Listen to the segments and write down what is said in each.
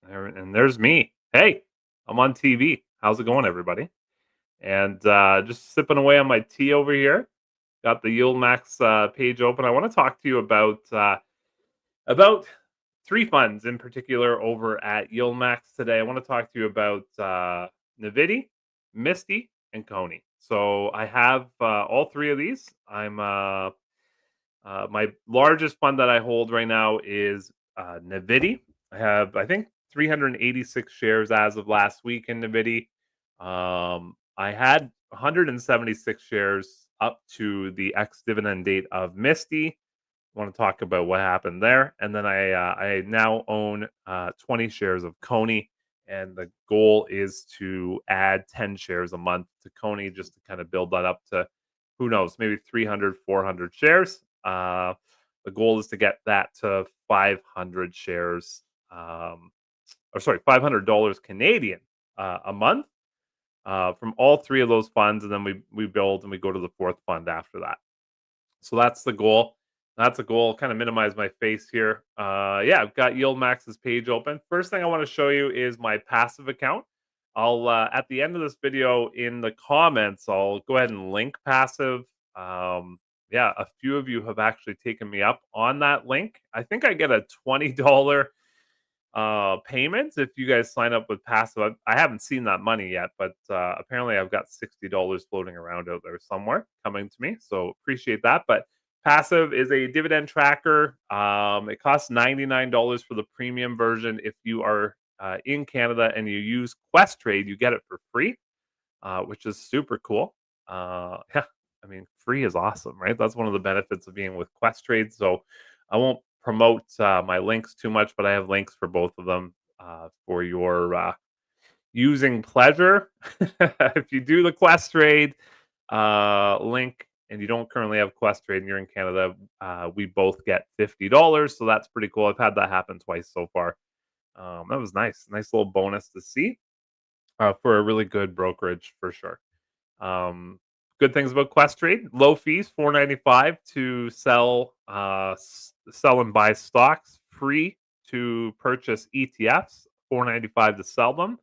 And there's me. Hey, I'm on TV. How's it going, everybody? And just sipping away on my tea over here. Got the Yieldmax page open. I want to talk to you about three funds in particular over at Yieldmax today. I want to talk to you about Nvidia, MSTY, and CONY. So I have all three of these. My largest fund that I hold right now is Nvidia. I have, I think, 386 shares as of last week in Nvidia. I had 176 shares up to the ex dividend date of MSTY. Want to talk about what happened there, and then I now own 20 shares of CONY, and the goal is to add 10 shares a month to CONY just to kind of build that up to who knows, maybe 300, 400 shares. The goal is to get that to 500 shares, or sorry, $500 Canadian a month from all three of those funds, and then we build and we go to the fourth fund after that. So that's the goal. That's a goal. Kind of minimize my face here. Yeah, I've got Yieldmax's page open. First thing I want to show you is my passive account. I'll at the end of this video in the comments, I'll go ahead and link passive. Yeah, a few of you have actually taken me up on that link. I think I get a $20 payments if you guys sign up with passive. I haven't seen that money yet, but apparently I've got $60 floating around out there somewhere coming to me. So appreciate that. But passive is a dividend tracker. It costs $99 for the premium version. If you are in Canada and you use Quest Trade, you get it for free, which is super cool. Yeah, I mean, free is awesome, right? That's one of the benefits of being with Quest Trade. So I won't promote my links too much, but I have links for both of them for your using pleasure. If you do the Quest Trade link and you don't currently have Quest Trade and you're in Canada, we both get $50. So that's pretty cool. I've had that happen twice so far. That was nice. Nice little bonus to see for a really good brokerage for sure. Good things about Quest Trade: low fees, 4.95 to sell and buy stocks, free to purchase ETFs, 4.95 to sell them.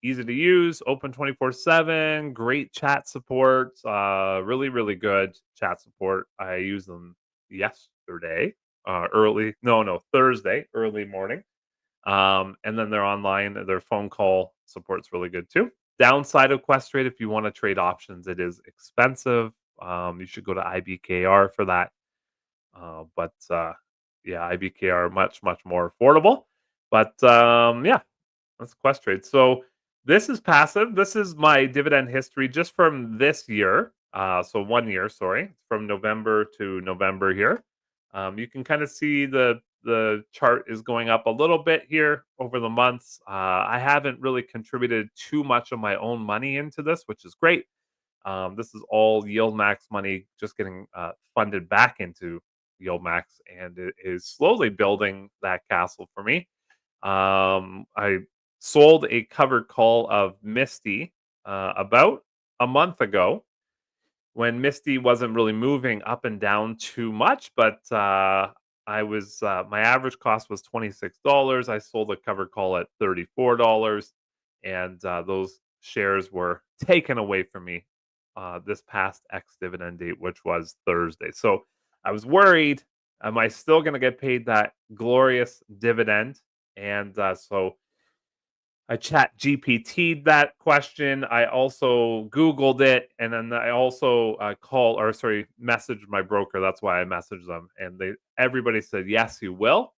Easy to use, open 24/7, great chat support, really really good chat support. I used them yesterday, Thursday, early morning. And then they're online, their phone call support's really good too. Downside of Quest Trade, if you want to trade options, it is expensive. You should go to IBKR for that. But yeah, IBKR much much more affordable. But yeah, that's Quest Trade. So this is passive. This is my dividend history just from this year. So 1 year, sorry, from November to November here. You can kind of see the chart is going up a little bit here over the months. I haven't really contributed too much of my own money into this, which is great. This is all Yieldmax money just getting funded back into Yieldmax, and it is slowly building that castle for me. I sold a covered call of MSTY about a month ago when MSTY wasn't really moving up and down too much, but I was my average cost was $26. I sold a covered call at $34, and those shares were taken away from me this past ex dividend date, which was Thursday. So I was worried. Am I still going to get paid that glorious dividend? And so I chat GPT'd that question. I also Googled it, and then I also messaged my broker. That's why I messaged them, and everybody said yes, you will.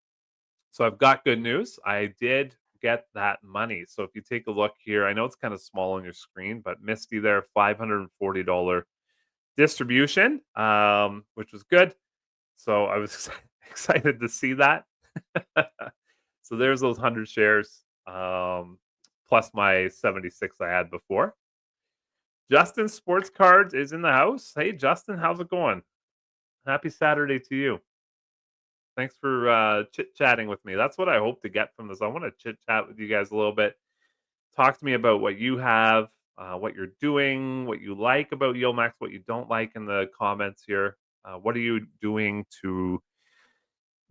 So I've got good news. I did get that money. So if you take a look here, I know it's kind of small on your screen, but MSTY there, $540 distribution, which was good. So I was excited to see that. So there's those 100 shares. Plus my 76 I had before. Justin Sports Cards is in the house. Hey, Justin, how's it going? Happy Saturday to you. Thanks for chit-chatting with me. That's what I hope to get from this. I want to chit-chat with you guys a little bit. Talk to me about what you have, what you're doing, what you like about Yieldmax, what you don't like in the comments here. What are you doing to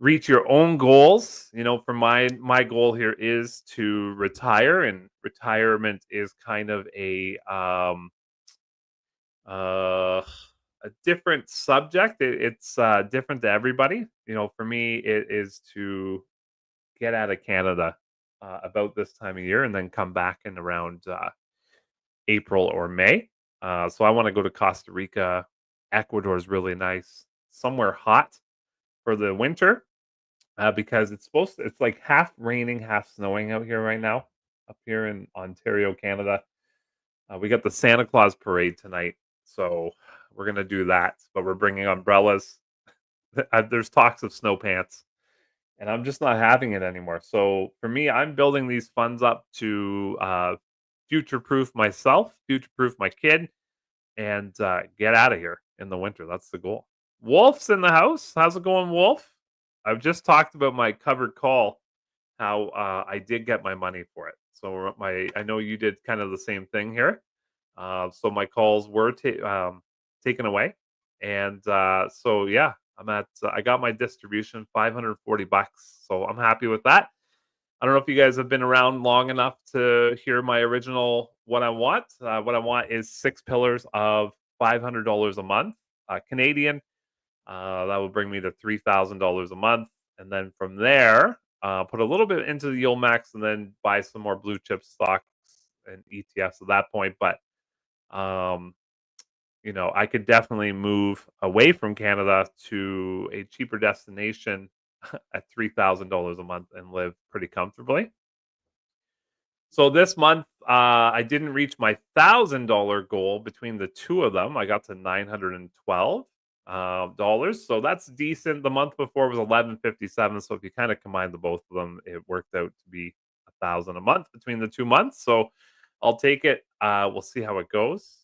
reach your own goals. For my goal here is to retire, and retirement is kind of uh, a different subject. It's different to everybody. For me, it is to get out of Canada about this time of year, and then come back in around April or May. So I want to go to Costa Rica. Ecuador is really nice. Somewhere hot for the winter, because it's like half raining, half snowing out here right now, up here in Ontario, Canada. We got the Santa Claus parade tonight, so we're gonna do that. But we're bringing umbrellas. There's talks of snow pants, and I'm just not having it anymore. So for me, I'm building these funds up to future-proof myself, future-proof my kid, and get out of here in the winter. That's the goal. Wolf's in the house. How's it going, Wolf? I've just talked about my covered call, how I did get my money for it. So I know you did kind of the same thing here. So my calls were taken away, and so yeah, I got my distribution, $540. So I'm happy with that. I don't know if you guys have been around long enough to hear my original what I want. What I want is 6 pillars of $500 a month, Canadian. That will bring me to $3,000 a month, and then from there, put a little bit into the Yieldmax, and then buy some more blue chip stocks and ETFs at that point. But um, I could definitely move away from Canada to a cheaper destination at $3,000 a month and live pretty comfortably. So this month, I didn't reach my $1,000 goal between the two of them. I got to $912. So that's decent. The month before was 1157. So if you kind of combine the both of them, it worked out to be 1,000 a month between the 2 months. So I'll take it. We'll see how it goes.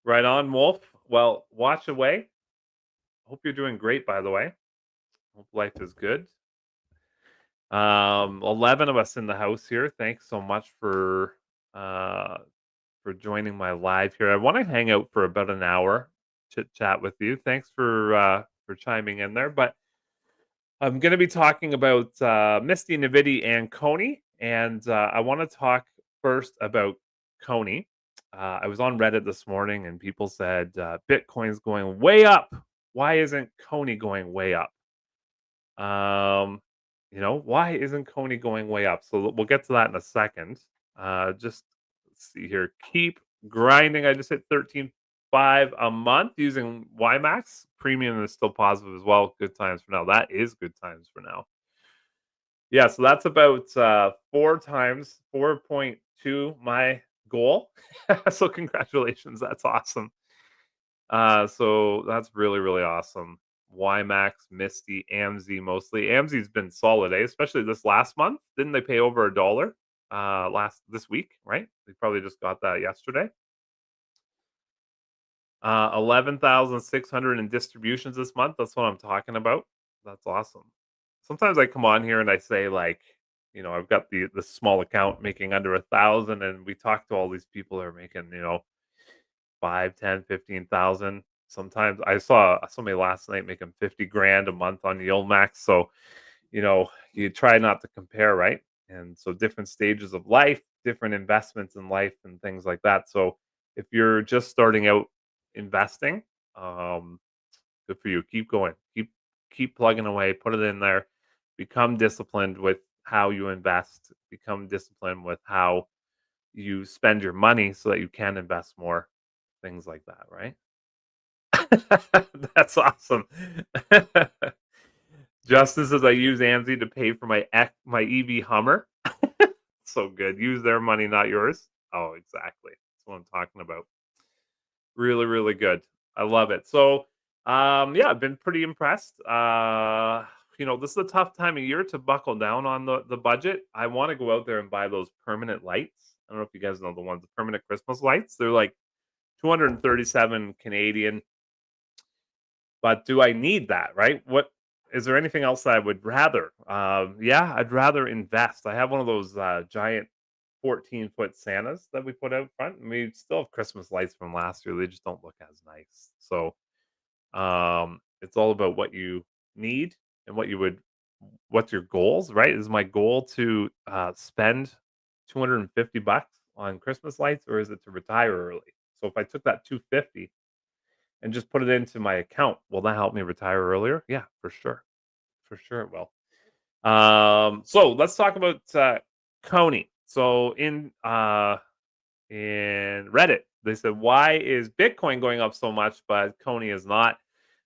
Right on, Wolf. Well, watch away. Hope you're doing great, by the way. Hope life is good. 11 of us in the house here. Thanks so much uh for joining my live here. I want to hang out for about an hour, chit chat with you. Thanks for chiming in there. But I'm going to be talking about MSTY, NVDY, and CONY, and I want to talk first about CONY. I was on Reddit this morning, and people said Bitcoin's going way up. Why isn't CONY going way up? Um, why isn't CONY going way up? So we'll get to that in a second. Just let's see here. Keep grinding. I just hit 13.5 a month using Yieldmax. Premium is still positive as well. Good times for now. That is good times for now. Yeah, so that's about 4 times 4.2 my goal. So congratulations. That's awesome. So that's really, really awesome. YMAX, Misty, AMZ mostly. AMZ's been solid, especially this last month. Didn't they pay over $1 this week, right? They probably just got that yesterday. 11,600 in distributions this month. That's what I'm talking about. That's awesome. Sometimes I come on here and I say like, I've got the small account making under 1,000, and we talk to all these people that are making, 5, 10, 15,000. Sometimes I saw somebody last night making 50 grand a month on Yieldmax. So, you try not to compare, right? And so different stages of life, different investments in life and things like that. So if you're just starting out investing, um, good for you. Keep going. Keep plugging away, put it in there. Become disciplined with how you invest. Become disciplined with how you spend your money so that you can invest more. Things like that, right? That's awesome. Justin says I use AMZ to pay for my EV Hummer. So good. Use their money, not yours. Oh, exactly. That's what I'm talking about. Really, really good. I love it. So, yeah, I've been pretty impressed. This is a tough time of year to buckle down on the budget. I want to go out there and buy those permanent lights. I don't know if you guys know the ones, the permanent Christmas lights. They're like 237 Canadian. But do I need that, right? What is there anything else that I would rather? Yeah, I'd rather invest. I have one of those giant 14-foot Santas that we put out front. And we still have Christmas lights from last year. They just don't look as nice. So it's all about what you need and what's your goals, right? Is my goal to spend $250 on Christmas lights, or is it to retire early? So if I took that 250 and just put it into my account, will that help me retire earlier? Yeah, for sure. For sure it will. So let's talk about CONY. So in Reddit, they said, why is Bitcoin going up so much, but CONY is not?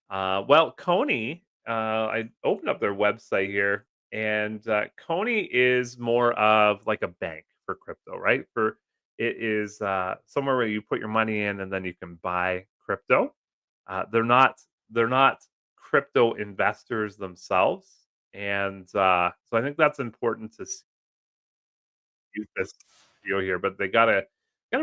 Well, CONY, I opened up their website here, and CONY is more of like a bank for crypto, right? For it is somewhere where you put your money in, and then you can buy crypto. They're not crypto investors themselves, and so I think that's important to use this video here. But they got a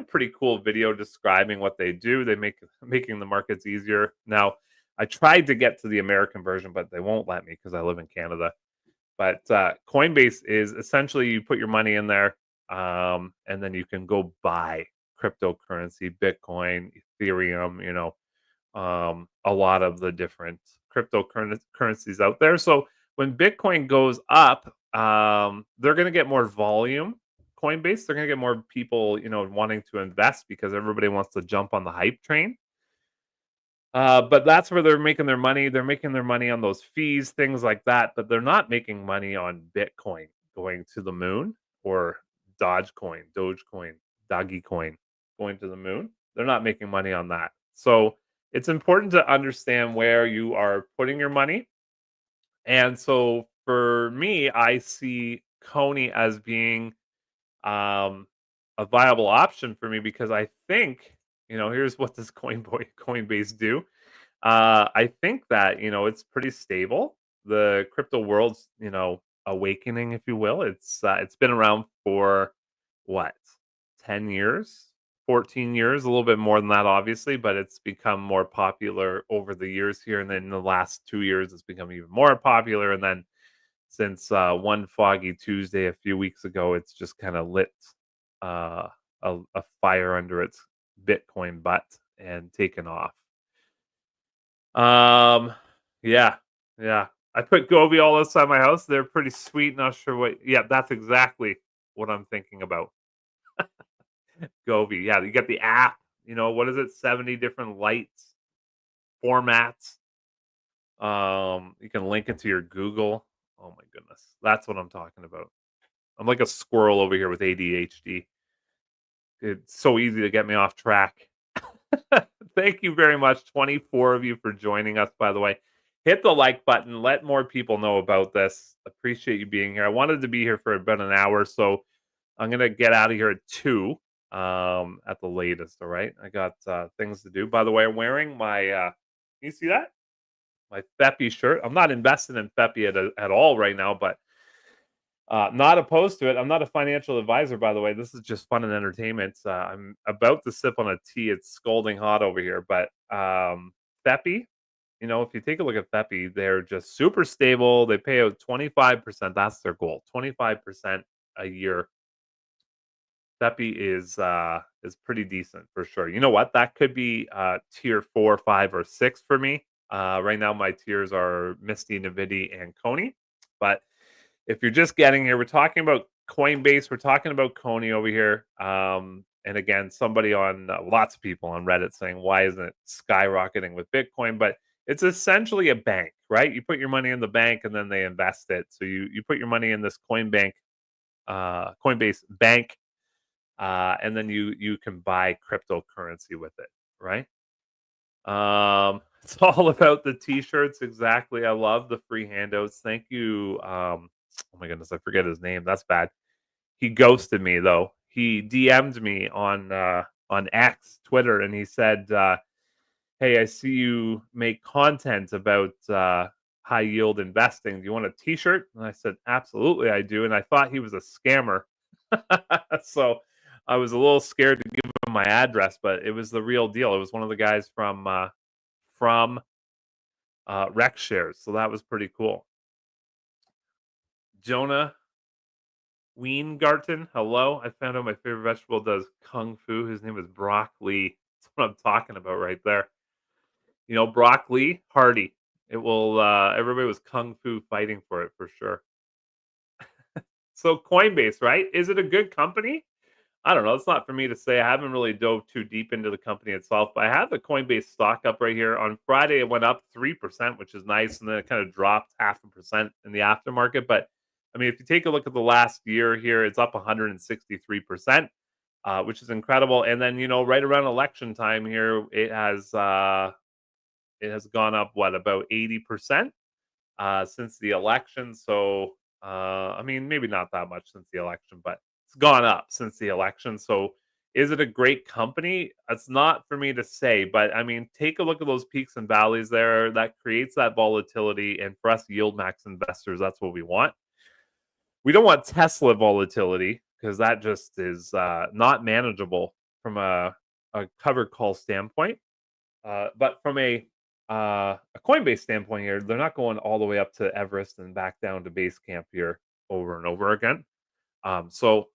pretty cool video describing what they do. They making the markets easier. Now, I tried to get to the American version, but they won't let me because I live in Canada. But Coinbase is essentially you put your money in there, and then you can go buy cryptocurrency, Bitcoin, Ethereum, a lot of the different currencies out there. So when Bitcoin goes up, they're going to get more volume. Coinbase, they're going to get more people, wanting to invest because everybody wants to jump on the hype train. But that's where they're making their money. They're making their money on those fees, things like that. But they're not making money on Bitcoin going to the moon or Dogecoin, Doggy Coin going to the moon. They're not making money on that. So it's important to understand where you are putting your money. And so for me, I see Coney as being um, a viable option for me because I think, here's what does Coinbase do. I think that it's pretty stable. The crypto world's awakening, if you will. It's been around for what 10 years, 14 years, a little bit more than that, obviously, but it's become more popular over the years here, and then in the last 2 years, it's become even more popular, and then since one foggy Tuesday a few weeks ago, it's just kind of lit uh, a fire under its Bitcoin butt and taken off. Um, yeah, yeah. I put Gobi all outside my house. They're pretty sweet. Not sure what. Yeah, that's exactly what I'm thinking about. Gobi. Yeah, you got the app. What is it? 70 different lights formats. You can link it to your Google. Oh my goodness, that's what I'm talking about. I'm like a squirrel over here with ADHD. It's so easy to get me off track. Thank you very much, 24 of you, for joining us, by the way. Hit the like button. Let more people know about this. Appreciate you being here. I wanted to be here for about an hour, so I'm going to get out of here at 2 at the latest, all right? I got things to do. By the way, I'm wearing my you see that? My Feppy shirt. I'm not invested in Feppy at all right now, but not opposed to it. I'm not a financial advisor, by the way. This is just fun and entertainment. I'm about to sip on a tea. It's scalding hot over here, but Feppy, if you take a look at Feppy, they're just super stable. They pay out 25%. That's their goal. 25% a year. Feppy is pretty decent for sure. You know what? That could be tier 4, 5, or 6 for me. Right now, my tiers are MSTY, NVDY, and CONY. But if you're just getting here, we're talking about Coinbase. We're talking about CONY over here. And again, somebody on lots of people on Reddit saying, why isn't it skyrocketing with Bitcoin? But it's essentially a bank, right? You put your money in the bank and then they invest it. So you put your money in this Coinbase bank, and then you can buy cryptocurrency with it, right? It's all about the t-shirts. Exactly. I love the free handouts. Thank you. Oh my goodness, I forget his name. That's bad. He ghosted me though. He DM'd me on X, Twitter, and he said, "Hey, I see you make content about high yield investing. Do you want a T-shirt?" And I said, "Absolutely, I do." And I thought he was a scammer, so I was a little scared to give him my address, but it was the real deal. It was one of the guys from Rex Shares, so that was pretty cool. Jonah Weingarten, hello. I found out my favorite vegetable does kung fu. His name is broccoli. That's what I'm talking about right there. Broccoli, Hardy. It will, everybody was kung fu fighting for it for sure. So Coinbase, right? Is it a good company? I don't know. It's not for me to say. I haven't really dove too deep into the company itself, but I have the Coinbase stock up right here. On Friday, it went up 3%, which is nice, and then it kind of dropped 0.5% in the aftermarket. But I mean, if you take a look at the last year here, it's up 163%, which is incredible. And then right around election time here, it has gone up what about 80%, since the election. So, I mean, maybe not that much since the election, but it's gone up since the election. So, is it a great company? It's not for me to say, but I mean, take a look at those peaks and valleys there. That creates that volatility. And for us yield max investors, that's what we want. We don't want Tesla volatility because that just is not manageable from a cover call standpoint. But from a Coinbase standpoint here, they're not going all the way up to Everest and back down to base camp here over and over again. So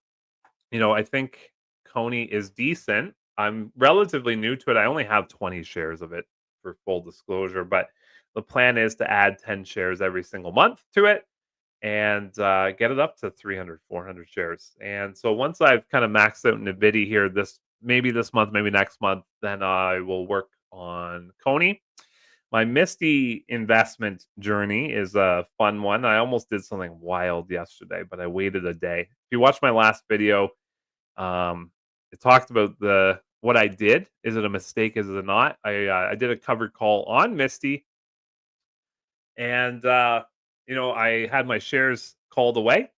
I think CONY is decent. I'm relatively new to it. I only have 20 shares of it for full disclosure, but the plan is to add 10 shares every single month to it and get it up to 300, 400 shares. And so once I've kind of maxed out Nvidia here, maybe this month, maybe next month, then I will work on CONY. My Misty investment journey is a fun one. I almost did something wild yesterday, but I waited a day. If you watch my last video, it talked about the what I did. Is it a mistake? Is it not? I did a covered call on Misty, and I had my shares called away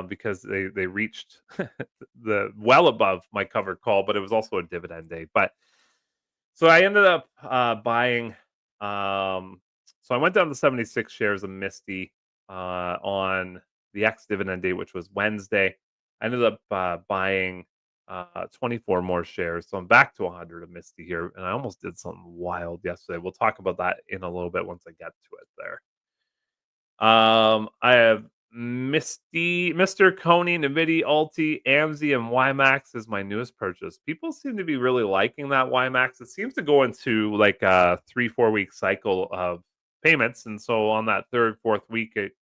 because they reached the well above my covered call, but it was also a dividend day. But so I ended up buying. So I went down to 76 shares of Misty on the ex dividend day, which was Wednesday. I ended up buying 24 more shares. So I'm back to 100 of Misty here. And I almost did something wild yesterday. We'll talk about that in a little bit once I get to it there. I have Mr. CONY, NVIDIA, Alti, AMZ, and Yieldmax is my newest purchase. People seem to be really liking that Yieldmax. It seems to go into like a 3-4 week cycle of payments, and so on that third, fourth week, it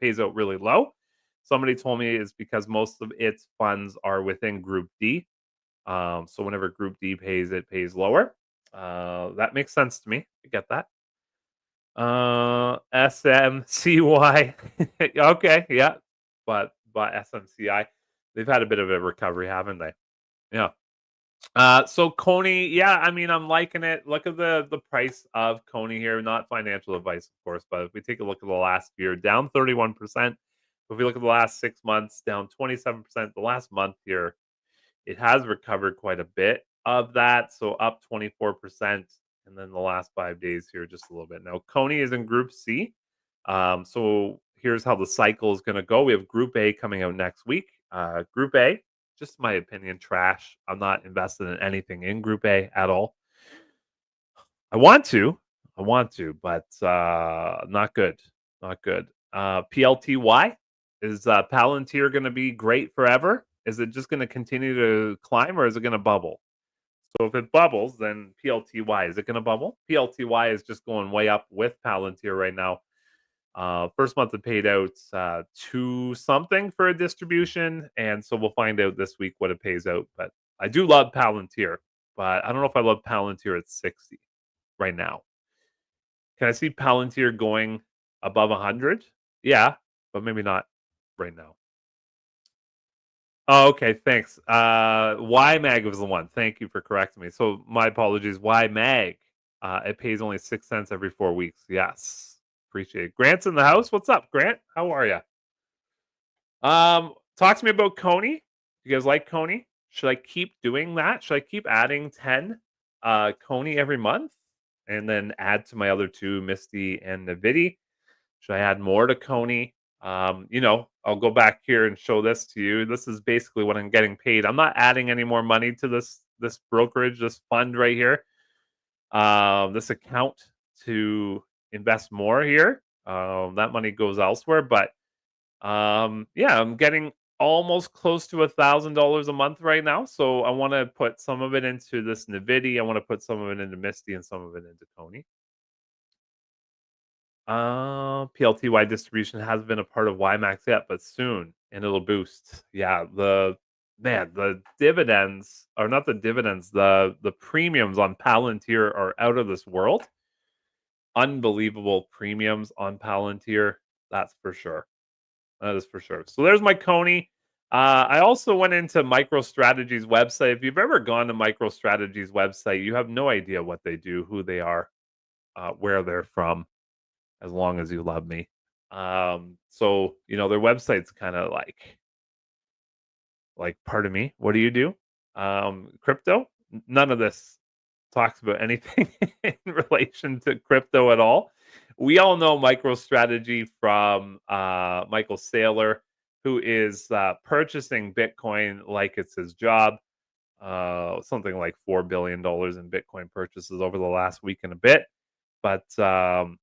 pays out really low. Somebody told me it's because most of its funds are within Group D. So whenever Group D pays, it pays lower. That makes sense to me. I get that. SMCY. Okay, yeah. But SMCI, they've had a bit of a recovery, haven't they? Yeah. So Coney, yeah, I mean, I'm liking it. Look at the price of Coney here. Not financial advice, of course, but if we take a look at the last year, down 31%. If we look at the last 6 months, down 27%. The last month here, it has recovered quite a bit of that, so up 24%, and then the last 5 days here, just a little bit. Now, Coney is in Group C, so here's how the cycle is gonna go. We have Group A coming out next week. Group A, just my opinion, trash. I'm not invested in anything in Group A at all. I want to, but not good, not good. PLTY, is Palantir gonna be great forever? Is it just gonna continue to climb, or is it gonna bubble? So if it bubbles, then PLTY, is it gonna bubble? PLTY is just going way up with Palantir right now. First month it paid out 2 something for a distribution, and so we'll find out this week what it pays out. But I do love Palantir, but I don't know if I love Palantir at 60 right now. Can I see Palantir going above 100? Yeah, but maybe not right now. Oh, okay, thanks. YMAG was the one. Thank you for correcting me. So my apologies. YMAG. It pays only 6 cents every 4 weeks. Yes, appreciate it. Grant's in the house. What's up, Grant? How are you? Talk to me about Coney. You guys like Coney? Should I keep doing that? Should I keep adding 10 Coney every month and then add to my other two, Misty and Nvidia? Should I add more to Coney? I'll go back here and show this to you. This is basically what I'm getting paid. I'm not adding any more money to this brokerage, this fund right here, this account to invest more here. That money goes elsewhere, but yeah, I'm getting almost close to $1,000 a month right now. So I want to put some of it into this Nvidia. I want to put some of it into Misty and some of it into Coney. PLTY distribution hasn't been a part of Ymax yet, but soon, and it'll boost. Yeah, the dividends, or not the dividends, the premiums on Palantir are out of this world. Unbelievable premiums on Palantir, that's for sure. That is for sure. So there's my Coney. I also went into MicroStrategy's website. If you've ever gone to MicroStrategy's website, you have no idea what they do, who they are, where they're from, as long as you love me. So their website's kind of like, pardon me, what do you do? Crypto? None of this talks about anything in relation to crypto at all. We all know MicroStrategy from Michael Saylor, who is purchasing Bitcoin like it's his job. Something like $4 billion in Bitcoin purchases over the last week and a bit. But good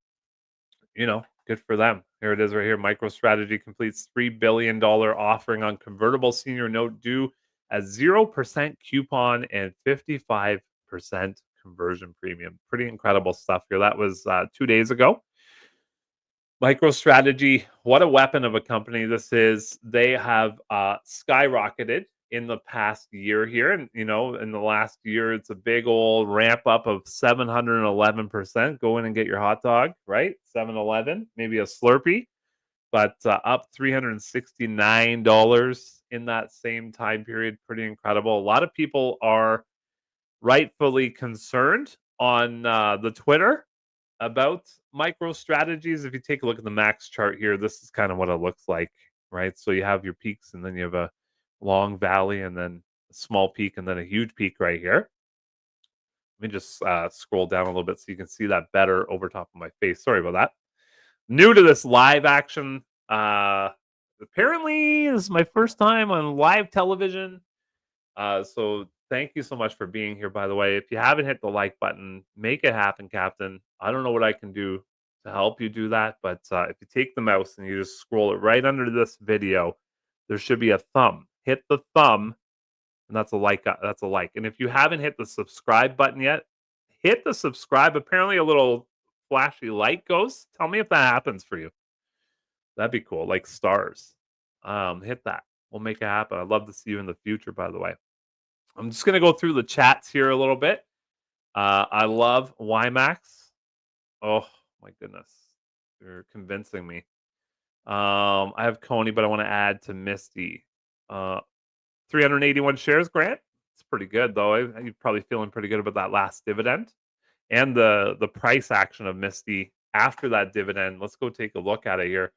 for them. Here it is right here. MicroStrategy completes $3 billion offering on convertible senior note due at 0% coupon and 55% conversion premium. Pretty incredible stuff here. That was 2 days ago. MicroStrategy, what a weapon of a company this is. They have skyrocketed in the past year here. And, in the last year, it's a big old ramp up of 711%. Go in and get your hot dog, right? 7-Eleven, maybe a Slurpee, but up $369 in that same time period. Pretty incredible. A lot of people are rightfully concerned on the Twitter about MicroStrategies. If you take a look at the max chart here, this is kind of what it looks like, right? So you have your peaks, and then you have a long valley, and then a small peak, and then a huge peak right here. Let me just scroll down a little bit so you can see that better over top of my face. Sorry about that. New to this live action. Apparently, this is my first time on live television. So thank you so much for being here, by the way. If you haven't hit the like button, make it happen, Captain. I don't know what I can do to help you do that, but if you take the mouse and you just scroll it right under this video, there should be a thumb. Hit the thumb, and that's a like. That's a like. And if you haven't hit the subscribe button yet, hit the subscribe. Apparently, a little flashy light goes. Tell me if that happens for you. That'd be cool, like stars. Hit that. We'll make it happen. I'd love to see you in the future, by the way. I'm just gonna go through the chats here a little bit. I love Ymax. Oh my goodness, you're convincing me. I have Coney, but I want to add to Misty. 381 shares, Grant. It's pretty good though. You're probably feeling pretty good about that last dividend and the price action of Misty after that dividend. Let's go take a look at it here.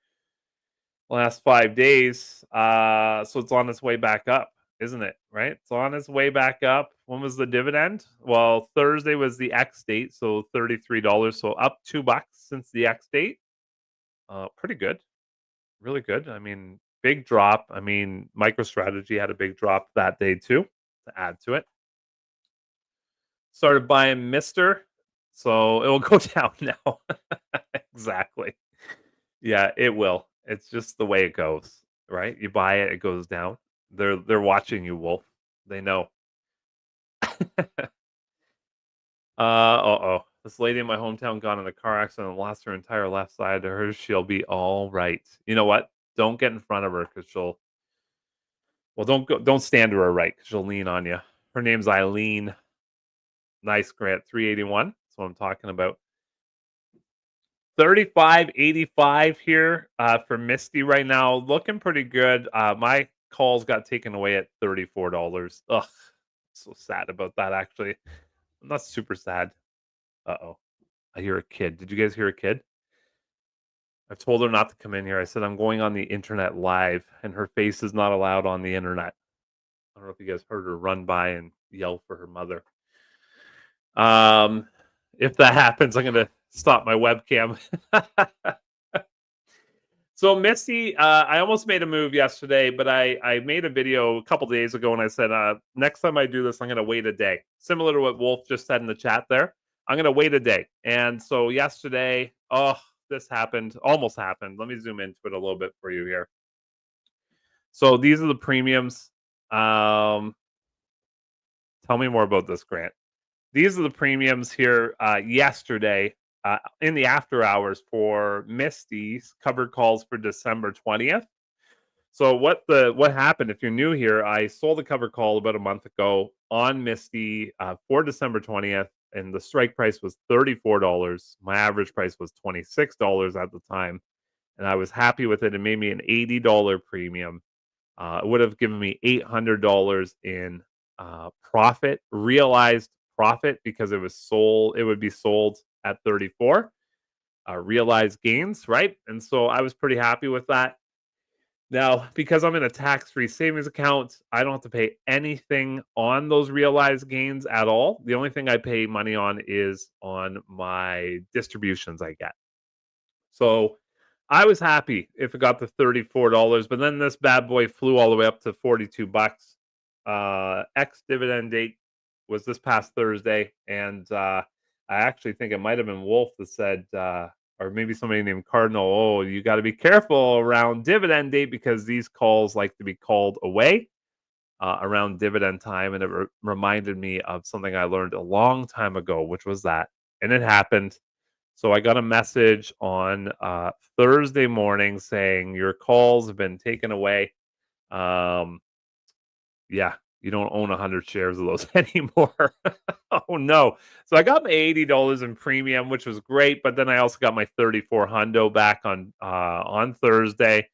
Last 5 days, so it's on its way back up, isn't it? Right? It's on its way back up. When was the dividend? Well, Thursday was the X date, so $33. So up $2 since the X date. Pretty good, really good. I mean, big drop. I mean, MicroStrategy had a big drop that day too. To add to it, started buying Mister, so it will go down now. Exactly. Yeah, it will. It's just the way it goes, right? You buy it, it goes down. They're watching you, Wolf. They know. Uh-oh. This lady in my hometown got in a car accident and lost her entire left side. To her, she'll be all right. You know what? Don't get in front of her because she'll. Well, don't stand to her right because she'll lean on you. Her name's Eileen. Nice, Grant. 381. That's what I'm talking about. 35.85 here for Misty right now. Looking pretty good. My calls got taken away at $34. Ugh, so sad about that. Actually, I'm not super sad. Uh-oh, I hear a kid. Did you guys hear a kid? I've told her not to come in here. I said I'm going on the internet live, and her face is not allowed on the internet. I don't know if you guys heard her run by and yell for her mother. If that happens, I'm gonna stop my webcam. So Misty, I almost made a move yesterday, but I made a video a couple days ago, and I said next time I do this, I'm going to wait a day. Similar to what Wolf just said in the chat there, I'm going to wait a day. And so yesterday, this happened, almost happened. Let me zoom into it a little bit for you here. So these are the premiums. Tell me more about this, Grant. These are the premiums here yesterday in the after hours for MSTY's covered calls for December 20th. So what happened? If you're new here, I sold a cover call about a month ago on MSTY for December 20th, and the strike price was $34. My average price was $26 at the time, and I was happy with it. It made me an $80 premium. It would have given me $800 in profit, realized profit, because it was sold. It would be sold at 34. Realized gains, right? And so I was pretty happy with that. Now, because I'm in a tax-free savings account, I don't have to pay anything on those realized gains at all. The only thing I pay money on is on my distributions I get. So I was happy if it got to $34, but then this bad boy flew all the way up to 42 bucks. Ex dividend date was this past Thursday, and I actually think it might have been Wolf that said, or maybe somebody named Cardinal, oh, you got to be careful around dividend date because these calls like to be called away around dividend time. And it reminded me of something I learned a long time ago, which was that, and it happened. So I got a message on Thursday morning saying your calls have been taken away. Um, yeah, you don't own 100 shares of those anymore. Oh no! So I got my $80 in premium, which was great. But then I also got my 34 hundo back on Thursday.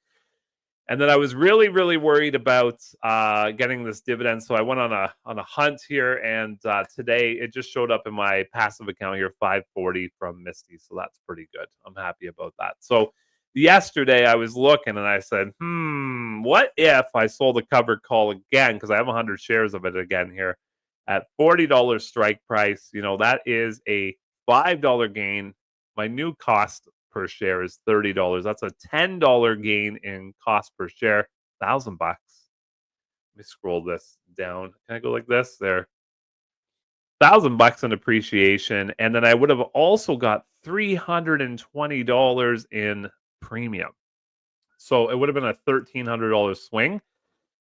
And then I was really, really worried about getting this dividend, so I went on a hunt here, and today it just showed up in my passive account here, 540 from MSTY, so that's pretty good. I'm happy about that. So yesterday I was looking, and I said, what if I sold a covered call again, because I have 100 shares of it again here at $40 strike price. That is a $5 gain. My new cost per share is $30. That's a $10 gain in cost per share. $1,000. Let me scroll this down. Can I go like this? There. $1,000 in appreciation. And then I would have also got $320 in premium. So it would have been a $1,300 swing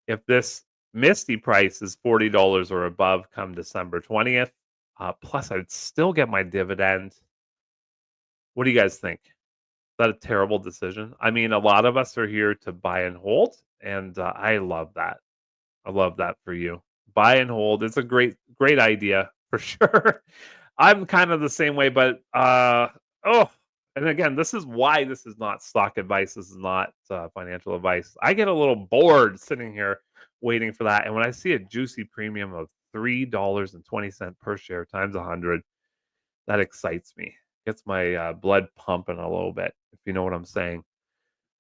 if this MSTY price is $40 or above come December 20th. Plus, I'd still get my dividend. What do you guys think? That a terrible decision? I mean, a lot of us are here to buy and hold, and I love that. I love that for you. Buy and hold. It's a great idea for sure. I'm kind of the same way, but oh, and again, this is why this is not stock advice. This is not financial advice. I get a little bored sitting here waiting for that, and when I see a juicy premium of $3.20 per share times 100, that excites me. Gets my blood pumping a little bit, if you know what I'm saying.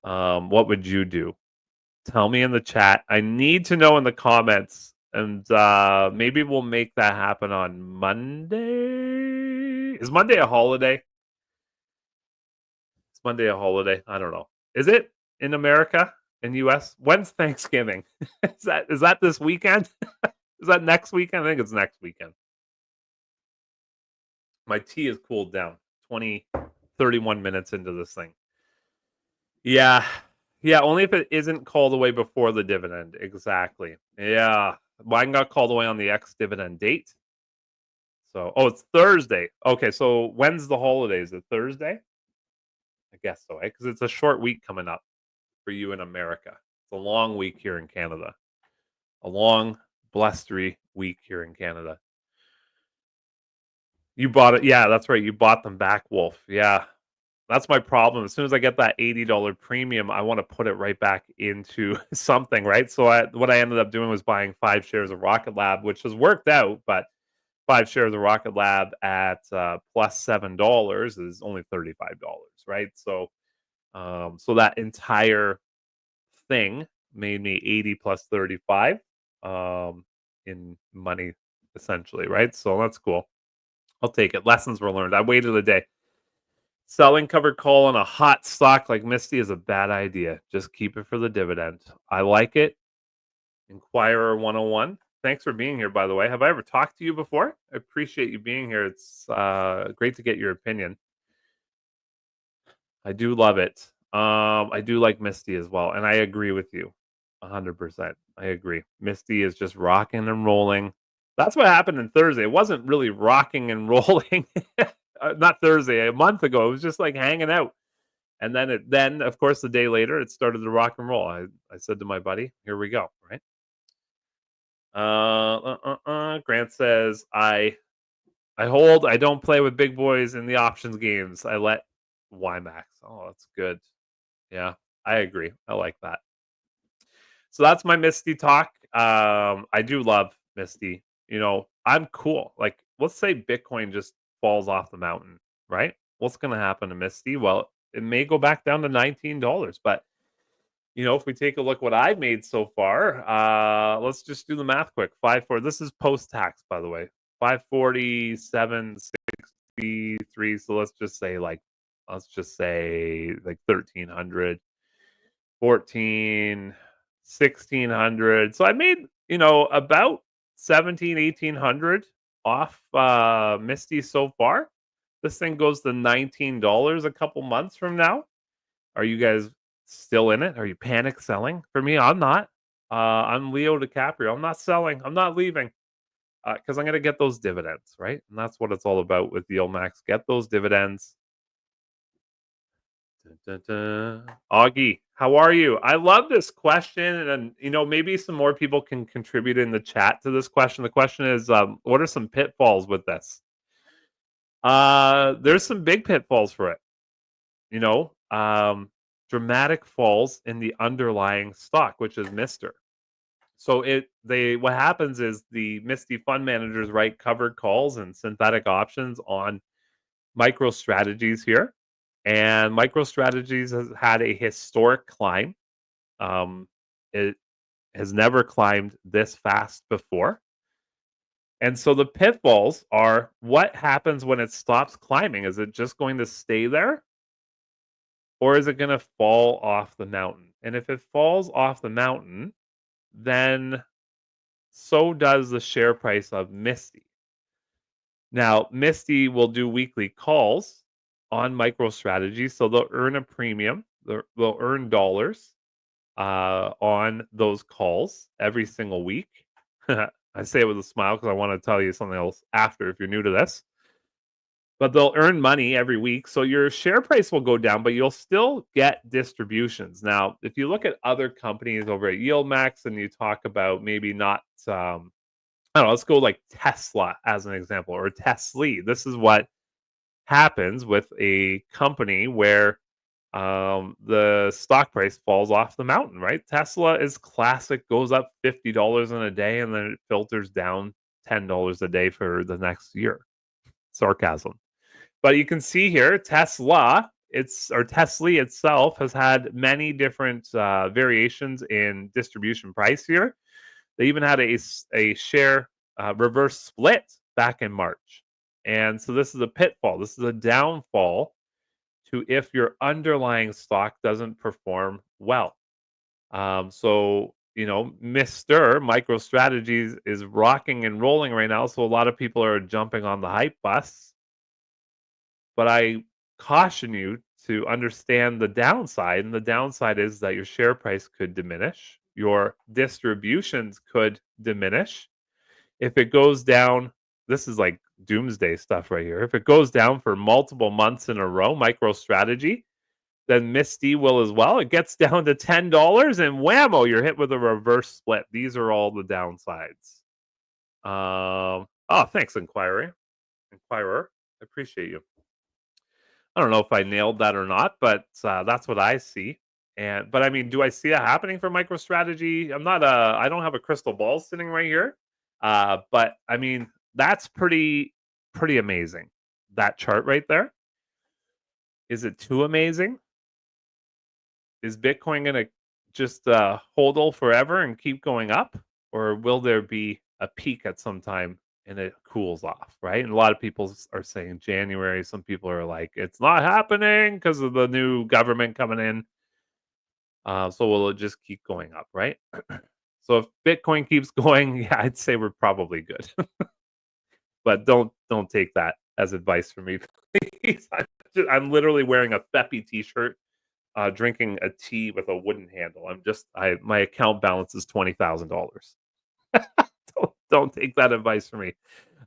What would you do? Tell me in the chat. I need to know in the comments, and maybe we'll make that happen on Monday. Is Monday a holiday? Is Monday a holiday? I don't know. Is it in America, in US? When's Thanksgiving? Is that this weekend? Is that next weekend? I think it's next weekend. My tea is cooled down. 31 minutes into this thing. Yeah. Yeah, only if it isn't called away before the dividend. Exactly. Yeah. Mine got called away on the ex-dividend date. So, it's Thursday. Okay, so when's the holiday? Is it Thursday? I guess so, because it's a short week coming up for you in America. It's a long week here in Canada. A long, blustery week here in Canada. You bought it. Yeah, that's right. You bought them back, Wolf. Yeah. That's my problem. As soon as I get that $80 premium, I want to put it right back into something, right? So what I ended up doing was buying 5 shares of Rocket Lab, which has worked out, but 5 shares of Rocket Lab at plus $7 is only $35, right? So so that entire thing made me 80 plus 35 in money essentially, right? So that's cool. I'll take it. Lessons were learned. I waited a day. Selling covered call on a hot stock like MSTY is a bad idea. Just keep it for the dividend. I like it. Inquirer 101. Thanks for being here, by the way. Have I ever talked to you before? I appreciate you being here. It's great to get your opinion. I do love it. I do like MSTY as well, and I agree with you 100%. I agree. MSTY is just rocking and rolling. That's what happened on Thursday. It wasn't really rocking and rolling. not Thursday, a month ago. It was just like hanging out. And then of course the day later it started to rock and roll. I said to my buddy, "Here we go." Right? Grant says, I hold. I don't play with big boys in the options games. I let Ymax. Oh, that's good. Yeah, I agree. I like that. So that's my Misty talk. I do love Misty. I'm cool. Like, let's say Bitcoin just falls off the mountain, right? What's going to happen to Misty? Well, it may go back down to $19, but if we take a look what I've made so far, let's just do the math quick. 540. This is post tax, by the way. 547.63. So let's just say like 1300, 14, 1600. So I made, about 17, 1800 off Misty so far. This thing goes to $19 a couple months from now. Are you guys still in it? Are you panic selling? For me, I'm not. I'm Leo DiCaprio. I'm not selling. I'm not leaving because I'm going to get those dividends, right? And that's what it's all about with Yieldmax. Get those dividends. Dun, dun, dun. Augie, how are you? I love this question, and maybe some more people can contribute in the chat to this question. The question is, what are some pitfalls with this? There's some big pitfalls for it. You know, um, Dramatic falls in the underlying stock, which is Mister. So what happens is the Misty fund managers write covered calls and synthetic options on MicroStrategies here, and MicroStrategies has had a historic climb. It has never climbed this fast before. And so the pitfalls are, what happens when it stops climbing? Is it just going to stay there? Or is it going to fall off the mountain? And if it falls off the mountain, then so does the share price of Misty. Now, Misty will do weekly calls on MicroStrategy, so they'll earn a premium. They'll earn dollars on those calls every single week. I say it with a smile because I want to tell you something else after if you're new to this. But they'll earn money every week. So your share price will go down, but you'll still get distributions. Now, if you look at other companies over at Yieldmax and you talk about maybe not, I don't know, let's go like Tesla as an example, or Tesla. This is what happens with a company where the stock price falls off the mountain, right? Tesla is classic, goes up $50 in a day and then it filters down $10 a day for the next year. Sarcasm. But you can see here, Tesla itself has had many different variations in distribution price here. They even had a share reverse split back in March. And so this is a pitfall. This is a downfall to if your underlying stock doesn't perform well. So, Mr. MicroStrategies is rocking and rolling right now. So a lot of people are jumping on the hype bus. But I caution you to understand the downside. And the downside is that your share price could diminish, your distributions could diminish. If it goes down, this is like doomsday stuff right here. If it goes down for multiple months in a row, MicroStrategy, then Misty will as well. It gets down to $10 and whammo, you're hit with a reverse split. These are all the downsides. Thanks, Inquirer. I appreciate you. I don't know if I nailed that or not, but that's what I see. But I mean, do I see it happening for MicroStrategy? I don't have a crystal ball sitting right here. But I mean, that's pretty amazing. That chart right there. Is it too amazing? Is Bitcoin going to just hodl forever and keep going up? Or will there be a peak at some time and it cools off, right? And a lot of people are saying January. Some people are like, it's not happening because of the new government coming in. So will it just keep going up, right? So if Bitcoin keeps going, yeah, I'd say we're probably good. But don't take that as advice from me, please. I'm literally wearing a Feppy t-shirt, drinking a tea with a wooden handle. My account balance is $20,000. Don't take that advice from me.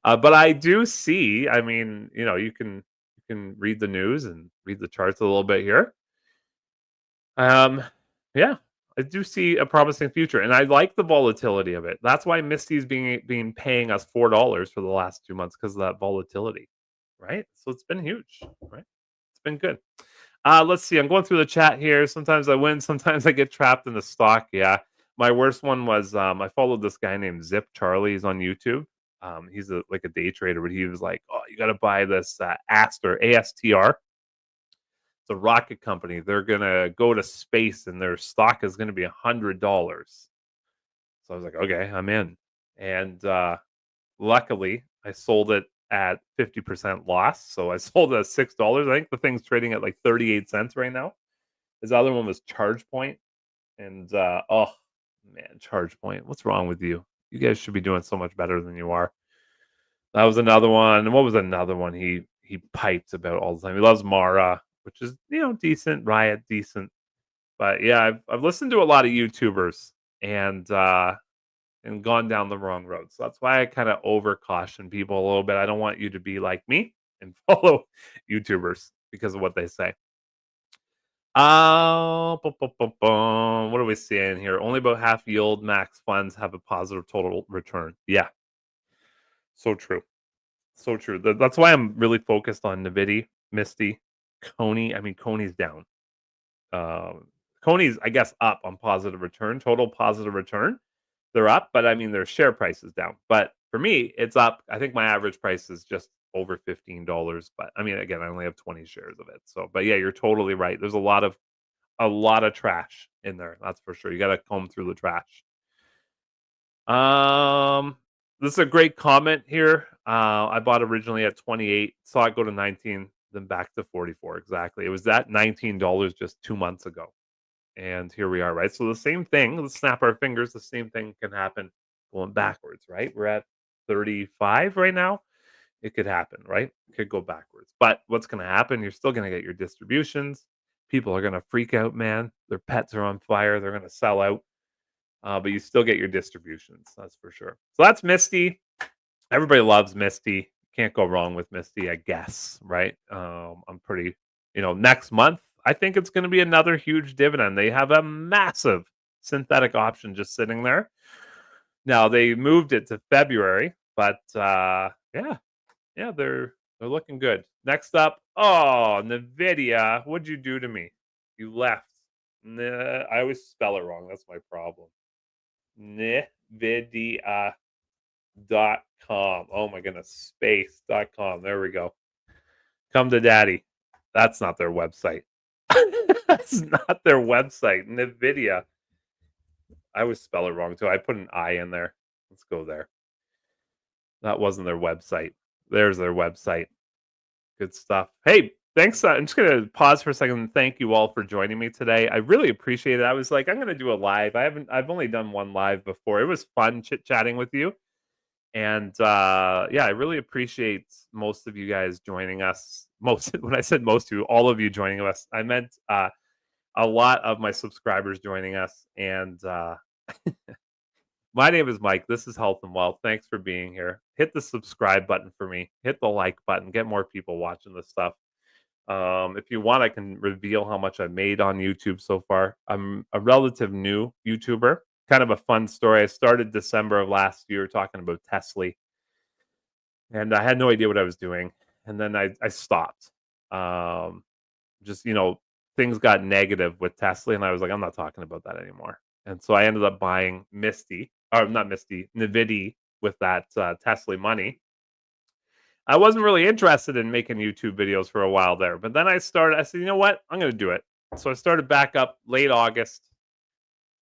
But I do see, I mean, you can can read the news and read the charts a little bit here. Um, yeah, I do see a promising future, and I like the volatility of it. That's why Misty's being paying us $4 for the last 2 months because of that volatility, right? So it's been huge, right? It's been good. Let's see. I'm going through the chat here. Sometimes I win, sometimes I get trapped in the stock. Yeah. My worst one was I followed this guy named Zip Charlie. He's on YouTube. He's like a day trader, but he was like, "Oh, you got to buy this ASTR. It's a rocket company. They're gonna go to space, and their stock is gonna be $100." So I was like, "Okay, I'm in." And luckily, I sold it at 50% loss. So I sold it at $6. I think the thing's trading at like 38 cents right now. His other one was ChargePoint, and oh man, ChargePoint, what's wrong with you? You guys should be doing so much better than you are. That was another one. And what was another one he pipes about all the time? He loves Mara, which is decent. Riot, decent. But yeah, I've listened to a lot of YouTubers and gone down the wrong road. So that's why I kind of over caution people a little bit. I don't want you to be like me and follow YouTubers because of what they say. What are we seeing here? Only about half Yieldmax funds have a positive total return. Yeah, so true. So true. That's why I'm really focused on Nvidia, Misty, CONY. I mean, CONY's down. Um, CONY's, I guess, up on positive return, total positive return. They're up, but I mean, their share price is down. But for me, it's up. I think my average price is just over $15. But I mean, again, I only have 20 shares of it. So, but yeah, you're totally right. There's a lot of trash in there. That's for sure. You got to comb through the trash. Um, this is a great comment here. I bought originally at 28, saw it go to 19, then back to 44. Exactly. It was at $19 just 2 months ago. And here we are, right? So the same thing, let's snap our fingers. The same thing can happen going backwards, right? We're at 35 right now. It could happen, right? It could go backwards. But what's going to happen? You're still going to get your distributions. People are going to freak out, man. Their pets are on fire. They're going to sell out. But you still get your distributions. That's for sure. So that's Misty. Everybody loves Misty. Can't go wrong with Misty, I guess, right? I'm pretty, next month, I think it's going to be another huge dividend. They have a massive synthetic option just sitting there. Now they moved it to February, but yeah, they're looking good. Next up, oh, Nvidia, what'd you do to me? You left. Nah, I always spell it wrong. That's my problem. Nvidia.com. Oh my goodness, space.com. There we go. Come to daddy. That's not their website. That's not their website. Nvidia. I always spell it wrong too. I put an I in there. Let's go there. That wasn't their website. There's their website. Good stuff. Hey, thanks. I'm just gonna pause for a second and thank you all for joining me today. I really appreciate it. I was like, I'm gonna do a live. I've only done one live before. It was fun chit chatting with you. And yeah, I really appreciate most of you guys joining us. Most when I said most of you, all of you joining us, I meant a lot of my subscribers joining us. And my name is Mike. This is Health and Wealth. Thanks for being here. Hit the subscribe button for me. Hit the like button. Get more people watching this stuff. If you want, I can reveal how much I've made on YouTube so far. I'm a relative new YouTuber. Kind of a fun story. I started December of last year talking about Tesla, and I had no idea what I was doing. And then I stopped. Just things got negative with Tesla, and I was like, I'm not talking about that anymore. And so I ended up buying Nvidia with that Tesla money. I wasn't really interested in making YouTube videos for a while there, but then I said, you know what? I'm going to do it. So I started back up late August,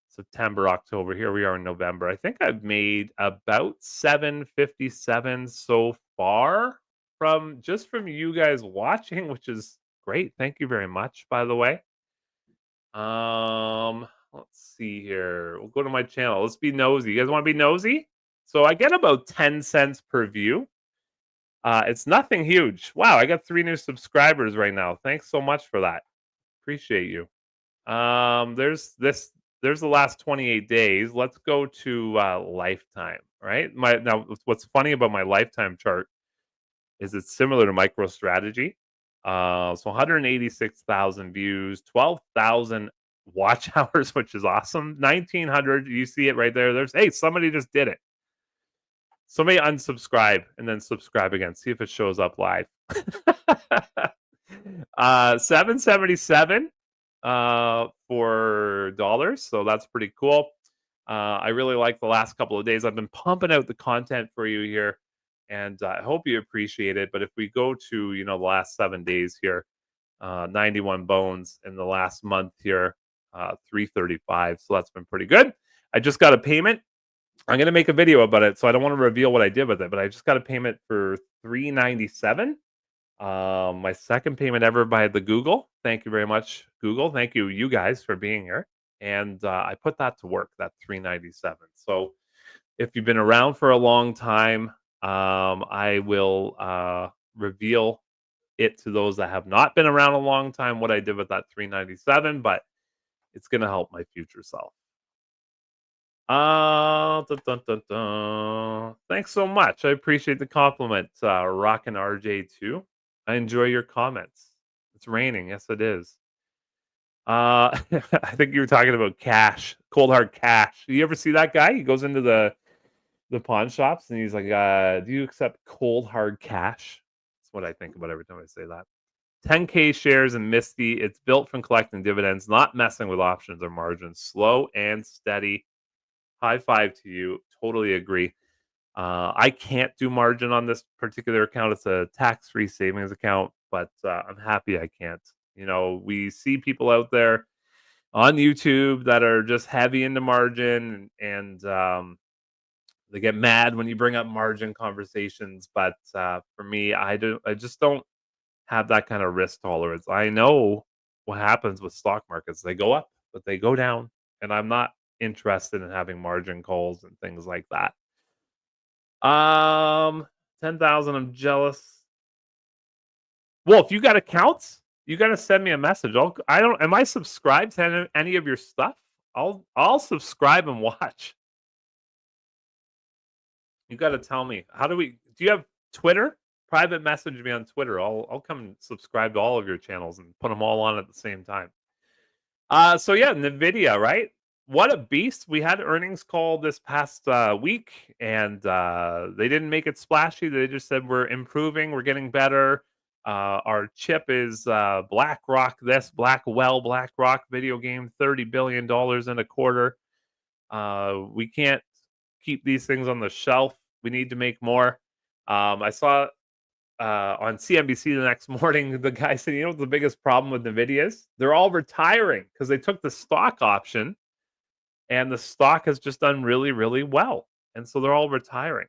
September, October. Here we are in November. I think I've made about 757 so far from you guys watching, which is great. Thank you very much, by the way. Let's see here. We'll go to my channel. Let's be nosy. You guys want to be nosy? So I get about 10 cents per view. It's nothing huge. Wow, I got 3 new subscribers right now. Thanks so much for that. Appreciate you. There's the last 28 days. Let's go to lifetime, right? Now what's funny about my lifetime chart is it's similar to MicroStrategy. So 186,000 views, 12,000 watch hours, which is awesome. 1,900. You see it right there. Hey, somebody just did it. Somebody unsubscribe and then subscribe again. See if it shows up live. 777 for dollars. So that's pretty cool. I really like the last couple of days. I've been pumping out the content for you here, and I hope you appreciate it. But if we go to the last 7 days here, 91 bones in the last month here, 335. So that's been pretty good. I just got a payment. I'm gonna make a video about it, so I don't want to reveal what I did with it, but I just got a payment for 397. My second payment ever by the Google. Thank you very much, Google. Thank you, you guys, for being here. And I put that to work, that 397. So if you've been around for a long time, I will reveal it to those that have not been around a long time what I did with that 397, but it's going to help my future self. Dun, dun, dun, dun. Thanks so much. I appreciate the compliment, Rockin' RJ2. I enjoy your comments. It's raining. Yes, it is. I think you were talking about cash, cold hard cash. You ever see that guy? He goes into the pawn shops and he's like, "Do you accept cold hard cash?" That's what I think about every time I say that. 10K shares in MSTY. It's built from collecting dividends, not messing with options or margins. Slow and steady. High five to you. Totally agree. I can't do margin on this particular account. It's a tax-free savings account, but I'm happy I can't. We see people out there on YouTube that are just heavy into margin, and they get mad when you bring up margin conversations. But for me, I just don't have that kind of risk tolerance. I know what happens with stock markets. They go up, but they go down, and I'm not interested in having margin calls and things like that. 10,000. I'm jealous. Well, if you got accounts, you got to send me a message. I don't. Am I subscribed to any of your stuff? I'll subscribe and watch. You got to tell me. Do you have Twitter? Private message me on Twitter. I'll come and subscribe to all of your channels and put them all on at the same time. So yeah, Nvidia, right? What a beast. We had earnings call this past week, and they didn't make it splashy. They just said we're improving, we're getting better. Our chip is BlackRock, BlackRock video game, $30 billion in a quarter. We can't keep these things on the shelf. We need to make more. I saw on CNBC the next morning, the guy said, what the biggest problem with Nvidia is? They're all retiring because they took the stock option, and the stock has just done really, really well. And so they're all retiring.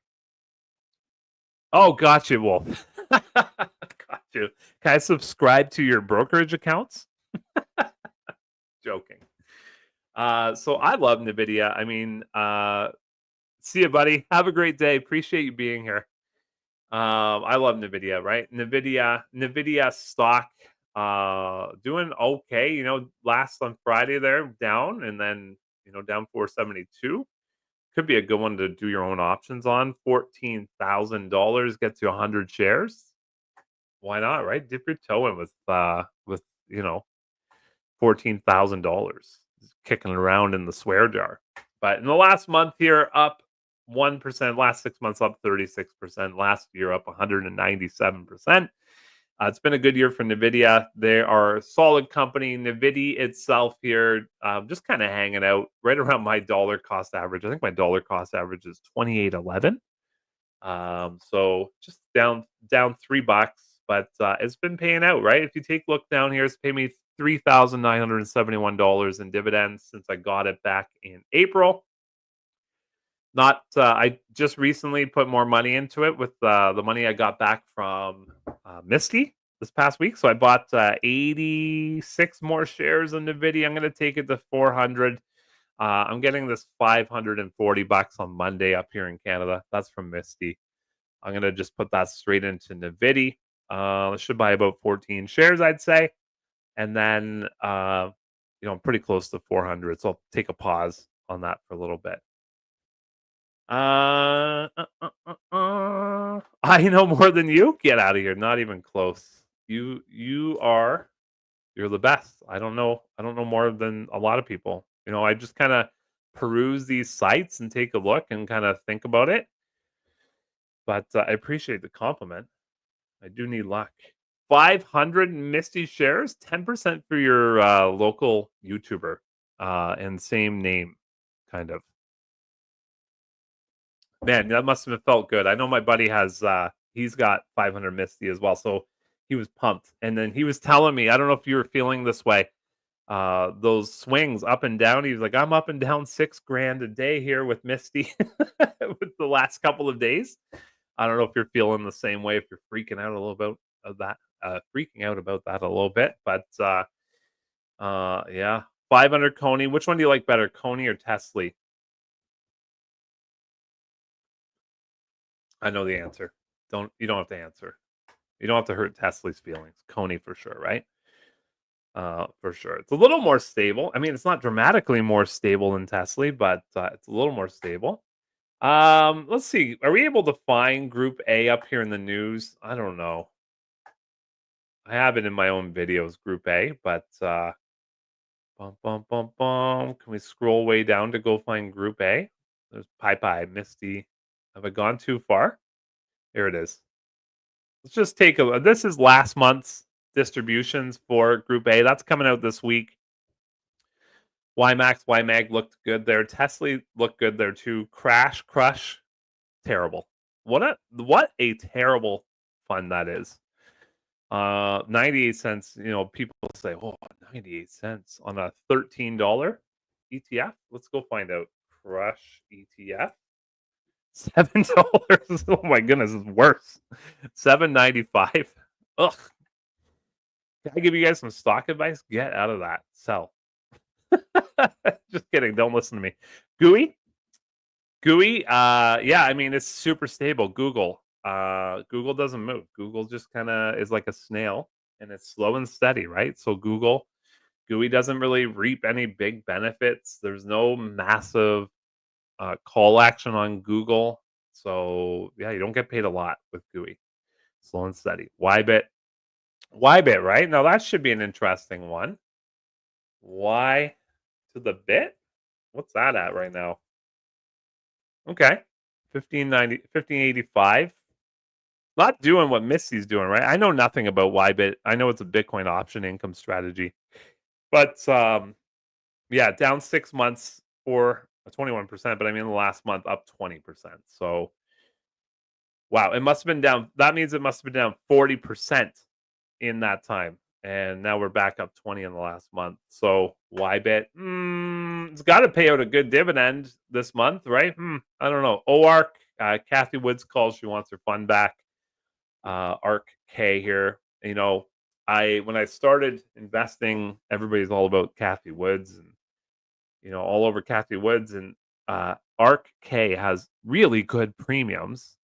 Oh, got you, Wolf. Got you. Can I subscribe to your brokerage accounts? Joking. So I love Nvidia. I mean, see you, buddy. Have a great day. Appreciate you being here. I love Nvidia, right? Nvidia stock doing okay. Last on Friday they're down, and then down 472. Could be a good one to do your own options on. $14,000 gets you 100 shares. Why not, right? Dip your toe in with $14,000 kicking around in the swear jar. But in the last month here, up 1%. Last 6 months, up 36%. Last year, up 197%. It's been a good year for Nvidia. They are a solid company. Nvidia itself here, just kind of hanging out right around my dollar cost average. I think my dollar cost average is 28.11. So just down $3, but it's been paying out, right? If you take a look down here, it's paid me $3,971 in dividends since I got it back in April. Not, I just recently put more money into it with the money I got back from MSTY this past week. So I bought 86 more shares of Nvidia. I'm going to take it to 400. I'm getting this $540 on Monday up here in Canada. That's from MSTY. I'm going to just put that straight into Nvidia. I should buy about 14 shares, I'd say. And then, I'm pretty close to 400. So I'll take a pause on that for a little bit. I know more than you? Get out of here. Not even close. You're the best. I don't know more than a lot of people. I just kinda peruse these sites and take a look and kinda think about it, but, I appreciate the compliment. I do need luck. 500 Misty shares, 10% for your, local YouTuber, and same name, kind of. Man, that must have felt good. I know my buddy he's got 500 Misty as well, so he was pumped, and then he was telling me, I don't know if you were feeling this way, those swings up and down, he was like, "I'm up and down 6 grand a day here with Misty with the last couple of days." I don't know if you're feeling the same way, if you're freaking out a little bit of that, freaking out about that a little bit, but, yeah. 500 CONY, which one do you like better, CONY or Tesla? I know the answer. You don't have to answer. You don't have to hurt Tesla's feelings. CONY for sure, right? For sure. It's a little more stable. I mean, it's not dramatically more stable than Tesla, but, it's a little more stable. Let's see. Are we able to find Group A up here in the news? I don't know. I have it in my own videos, Group A, but bum bum bum bum. Can we scroll way down to go find Group A? There's Pie Misty. Have I gone too far? Here it is. Let's just take a. This is last month's distributions for Group A. That's coming out this week. YMAX, YMAG looked good there. Tesla looked good there too. Crush, terrible. What a terrible fund that is. 98 cents, people say, "Oh, 98 cents on a $13 ETF." Let's go find out. Crush ETF. $7. Oh my goodness, it's worse. 7.95. Ugh. Can I give you guys some stock advice? Get out of that. Sell. Just kidding. Don't listen to me. GUI? GUI, yeah, I mean, it's super stable. Google doesn't move. Google just kinda is like a snail, and it's slow and steady, right? So GUI doesn't really reap any big benefits. There's no massive, call action on Google. So, yeah, you don't get paid a lot with GUI. Slow and steady. Ybit, right? Now that should be an interesting one. Y to the bit? What's that at right now? Okay. 1585. Not doing what Misty's doing, right? I know nothing about Ybit. I know it's a Bitcoin option income strategy. But yeah, down 6 months for 21%, but I mean the last month up 20%. So wow, it must have been down. That means it must have been down 40% in that time. And now we're back up 20 in the last month. So Ybit, it's got to pay out a good dividend this month, right? I don't know. OARC, Kathy Woods calls. She wants her fund back. ARC K here. When I started investing, everybody's all about Kathy Woods and all over Kathy Woods, and ARC K has really good premiums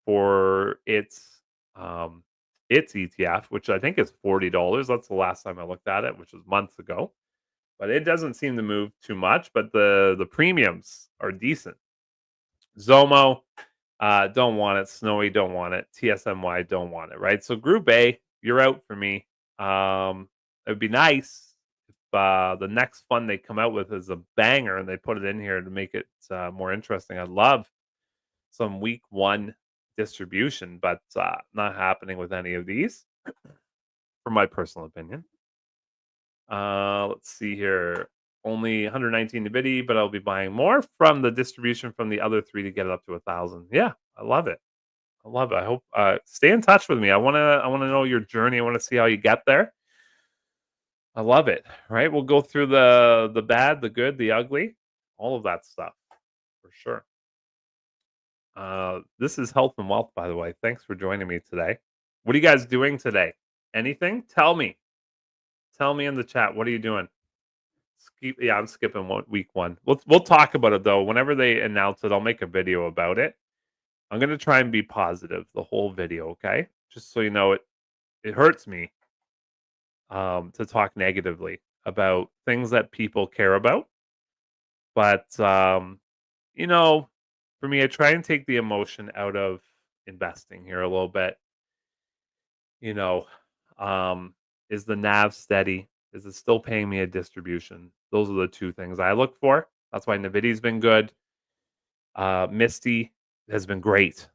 for its ETF, which I think is $40. That's the last time I looked at it, which was months ago. But it doesn't seem to move too much, but the premiums are decent. Zomo, don't want it. Snowy, don't want it. TSMY, don't want it. Right. So Group A, you're out for me. It would be nice if the next fund they come out with is a banger and they put it in here to make it more interesting. I'd love some week one distribution, but not happening with any of these, for my personal opinion. Let's see here. Only 119 Nvidia, but I'll be buying more from the distribution from the other three to get it up to 1,000. Yeah, I love it. I love it. I hope stay in touch with me. I wanna know your journey. I wanna see how you get there. I love it. Right? We'll go through the bad, the good, the ugly, all of that stuff for sure. This is health and wealth, by the way. Thanks for joining me today. What are you guys doing today? Anything? Tell me. Tell me in the chat. What are you doing? Yeah, I'm skipping week one. We'll talk about it though. Whenever they announce it, I'll make a video about it. I'm gonna try and be positive the whole video, okay? Just so you know, it hurts me to talk negatively about things that people care about. But you know, for me, I try and take the emotion out of investing here a little bit. You know, Is the NAV steady? Is it still paying me a distribution? Those are the two things I look for. That's why NVIDIA's been good. MSTY has been great.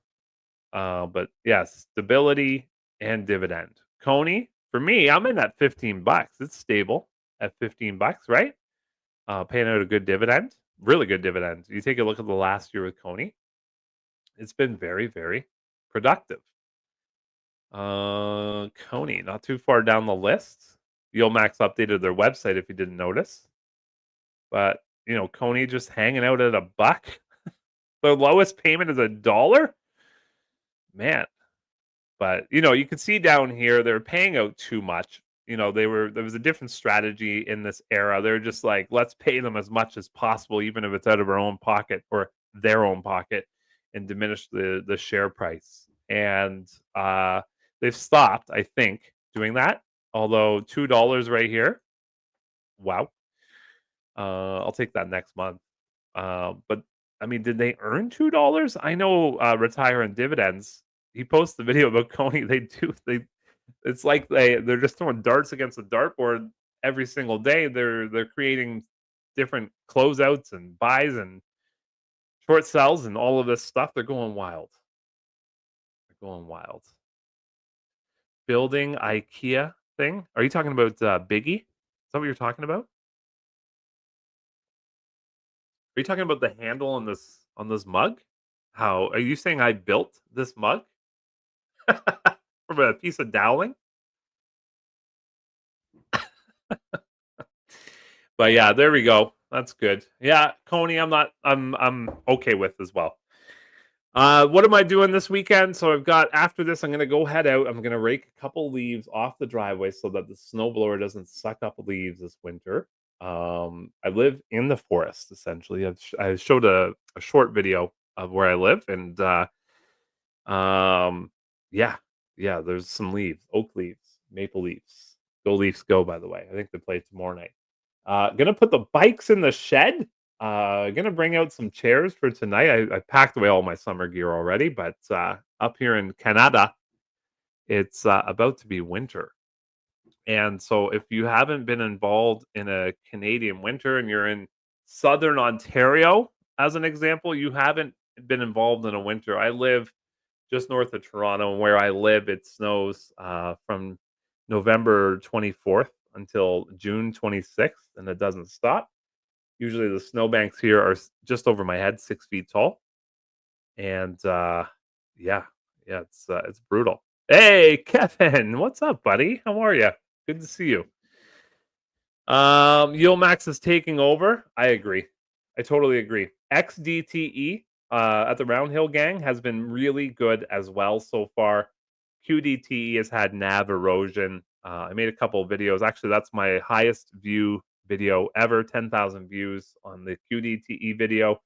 But yes, stability and dividend. CONY, for me, I'm in at $15. It's stable at $15, right? Paying out a good dividend, really good dividend. You take a look at the last year with CONY, it's been very, very productive. CONY, not too far down the list. Yieldmax updated their website if you didn't notice. But, CONY just hanging out at a buck. The lowest payment is $1. Man, but, you can see down here, they're paying out too much. There was a different strategy in this era. They're just like, let's pay them as much as possible, even if it's out of our own pocket or their own pocket, and diminish the share price. And they've stopped, I think, doing that. Although $2 right here, wow. I'll take that next month. But I mean, did they earn $2? I know Retire and Dividends. He posts the video about CONY. It's like they're just throwing darts against the dartboard every single day. They're creating different closeouts and buys and short sells and all of this stuff. They're going wild. They're going wild. Building IKEA thing. Are you talking about Biggie? Is that what you're talking about? Are you talking about the handle on this mug? How are you saying I built this mug from a piece of doweling? But yeah, there we go. That's good. Yeah, CONY, I'm okay with as well. What am I doing this weekend? So I've got after this, I'm gonna go head out. I'm gonna rake a couple leaves off the driveway so that the snowblower doesn't suck up leaves this winter. I live in the forest essentially. I showed a short video of where I live, and um, yeah, yeah. There's some leaves, oak leaves, maple leaves. Go Leafs, go! By the way, I think they play tomorrow night. Gonna put the bikes in the shed. Gonna bring out some chairs for tonight. I packed away all my summer gear already, but up here in Canada, it's about to be winter. And so if you haven't been involved in a Canadian winter and you're in Southern Ontario, as an example, you haven't been involved in a winter. I live just north of Toronto, and where I live, it snows from November 24th until June 26th, and it doesn't stop. Usually, the snowbanks here are just over my head, 6 feet tall, and yeah, yeah, it's brutal. Hey, Kevin, what's up, buddy? How are you? Good to see you. Yieldmax is taking over. I agree. I totally agree. XDTE at the Roundhill Gang has been really good as well so far. QDTE has had NAV erosion. I made a couple of videos. Actually, that's my highest view video ever. 10,000 views on the QDTE video.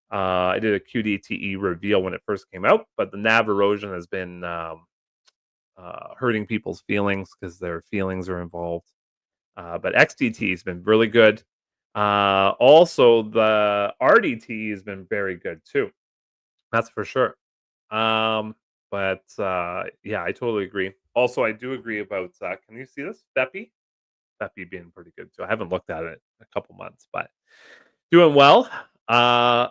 I did a QDTE reveal when it first came out, but the NAV erosion has been hurting people's feelings because their feelings are involved. But XDT has been really good. Also, the RDT has been very good too. That's for sure. But yeah, I totally agree. Also, I do agree about. Can you see this? Beppy being pretty good too. I haven't looked at it in a couple months, but doing well. I'm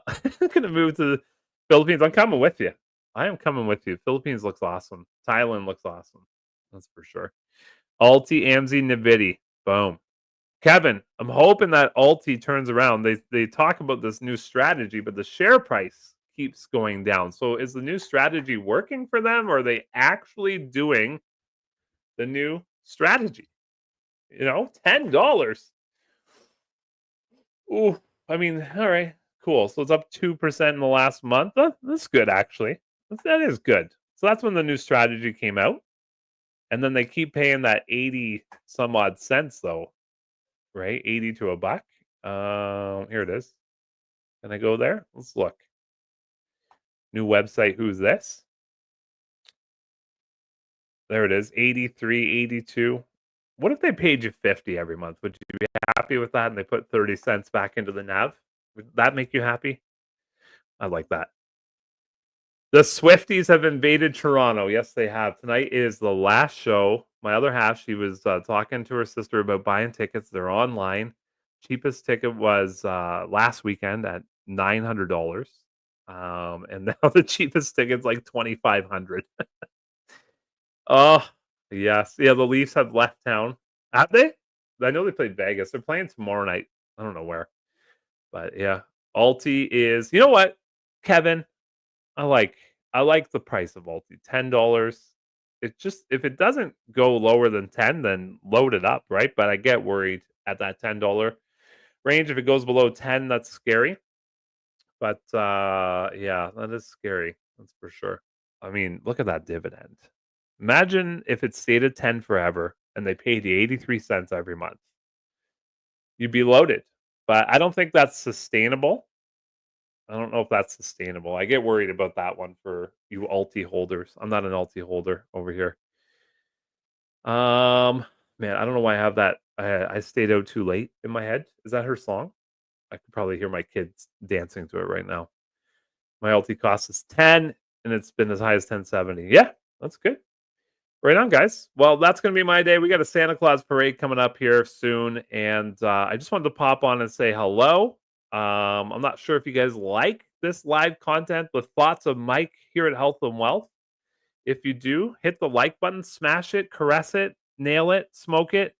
gonna move to the Philippines. I'm coming with you. I am coming with you. Philippines looks awesome. Thailand looks awesome. That's for sure. Alti, AMZ, NVIDY. Boom. Kevin, I'm hoping that Alti turns around. They talk about this new strategy, but the share price keeps going down. So is the new strategy working for them, or are they actually doing the new strategy? $10. Ooh, I mean, all right, cool. So it's up 2% in the last month. That's good, actually. That is good. So that's when the new strategy came out. And then they keep paying that 80 some odd cents, though, right? 80 to a buck. Here it is. Can I go there? Let's look. New website. Who's this? There it is. 83, 82. What if they paid you 50 every month? Would you be happy with that? And they put 30 cents back into the nav? Would that make you happy? I like that. The Swifties have invaded Toronto. Yes, they have. Tonight is the last show My other half, she was, talking to her sister about buying tickets. They're online. Cheapest ticket was, last weekend at $900. And now the cheapest ticket's like 2,500. Oh, yes. Yeah, the Leafs have left town. Have they? I know they played Vegas. They're playing tomorrow night. I don't know where. But yeah, Alti is, you know what, Kevin? I like I like the price of Alti, $10. It just, if it doesn't go lower than 10, then load it up, right? But I get worried at that $10 range. If it goes below 10, that's scary. But yeah, that is scary. That's for sure. I mean, look at that dividend. Imagine if it stayed at 10 forever and they paid you 83 cents every month. You'd be loaded. But I don't think that's sustainable. I don't know if that's sustainable. I get worried about that one for you Alti holders. I'm not an Alti holder over here. Um, man, I don't know why I have that. I stayed out too late in my head. Is that her song? I could probably hear my kids dancing to it right now. My Alti cost is 10 and it's been as high as 1070. Yeah, that's good. Right on, guys. Well, that's going to be my day. We got a Santa Claus parade coming up here soon, and I just wanted to pop on and say hello. I'm not sure if you guys like this live content with thoughts of Mike here at Health and Wealth. If you do, hit the like button, smash it, caress it, nail it, smoke it,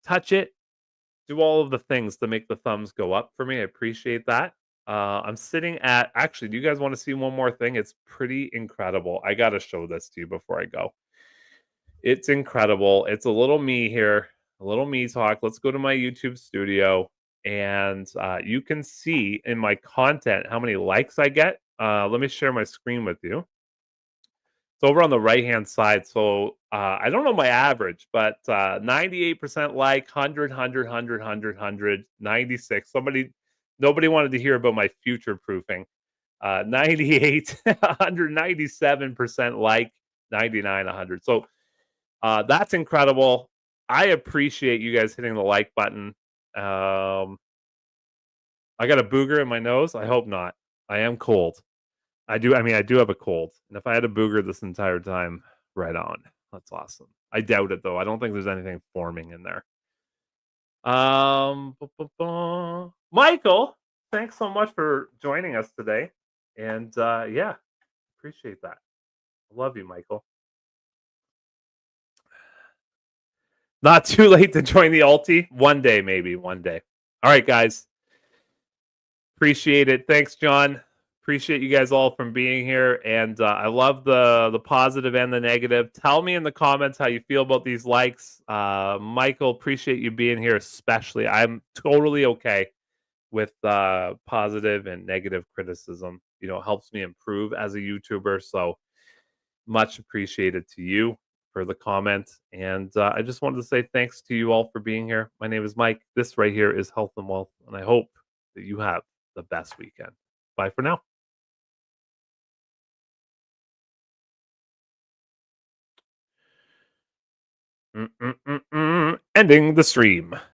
touch it, do all of the things to make the thumbs go up for me. I appreciate that. I'm sitting at, actually, do you guys want to see one more thing? It's pretty incredible. I got to show this to you before I go. It's incredible. It's a little me here, a little me talk. Let's go to my YouTube studio, and you can see in my content how many likes I get. Let me share my screen with you. It's over on the right-hand side. So I don't know my average, but 98% like, 100, 96. Nobody wanted to hear about my future proofing. 98, 197% like, 99, 100. So that's incredible. I appreciate you guys hitting the like button. Um, I got a booger in my nose. I hope not. I am cold. I do have a cold. And if I had a booger this entire time, right on. That's awesome. I doubt it though. I don't think there's anything forming in there. Michael, thanks so much for joining us today. And yeah, appreciate that. I love you, Michael. Not too late to join the Alti. One day, maybe one day. All right, guys. Appreciate it. Thanks, John. Appreciate you guys all from being here, and I love the positive and the negative. Tell me in the comments how you feel about these likes. Michael, appreciate you being here, especially. I'm totally okay with positive and negative criticism. You know, it helps me improve as a YouTuber. So much appreciated to you for the comment. And I just wanted to say thanks to you all for being here. My name is Mike. This right here is Health and Wealth, and I hope that you have the best weekend. Bye for now. Ending the stream.